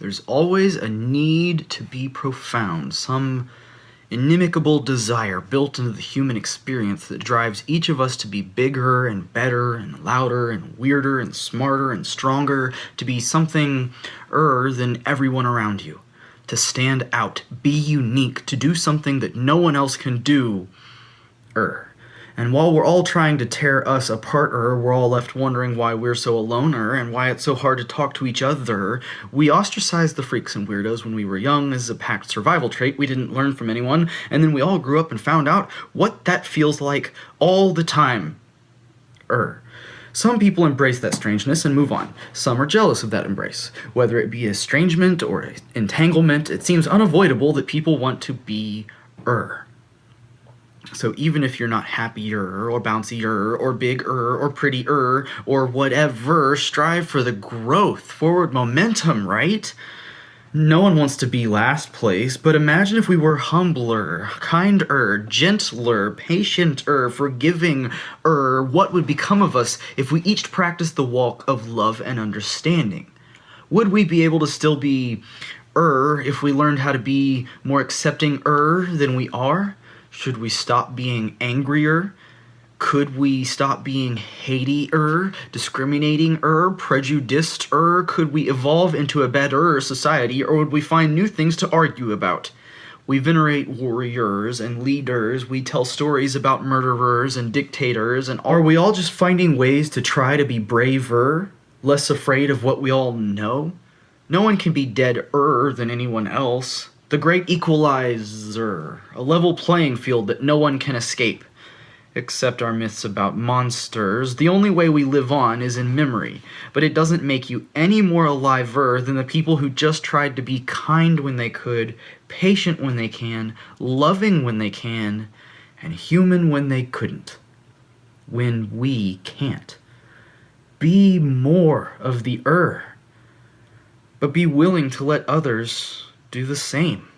There's always a need to be profound, some inimicable desire built into the human experience that drives each of us to be bigger and better and louder and weirder and smarter and stronger, to be something than everyone around you, to stand out, be unique, to do something that no one else can do. And while we're all trying to tear us apart, we're all left wondering why we're so alone, and why it's so hard to talk to each other. We ostracized the freaks and weirdos when we were young as a packed survival trait we didn't learn from anyone, and then we all grew up and found out what that feels like all the time. Some people embrace that strangeness and move on. Some are jealous of that embrace. Whether it be estrangement or entanglement, it seems unavoidable that people want to be So even if you're not happier or bouncier or bigger or prettier or whatever, strive for the growth, forward momentum, right? No one wants to be last place, but imagine if we were humbler, kinder, gentler, patienter, forgiving, what would become of us if we each practiced the walk of love and understanding? Would we be able to still be if we learned how to be more accepting than we are? Should we stop being angrier? Could we stop being hatey discriminating prejudiced Could we evolve into a better society, or would we find new things to argue about? We venerate warriors and leaders, we tell stories about murderers and dictators, and are we all just finding ways to try to be braver, less afraid of what we all know? No one can be deader than anyone else. The great equalizer, a level playing field that no one can escape. Except our myths about monsters. The only way we live on is in memory, but it doesn't make you any more alive than the people who just tried to be kind when they could, patient when they can, loving when they can, and human when they couldn't. When we can't. Be more of the but be willing to let others do the same.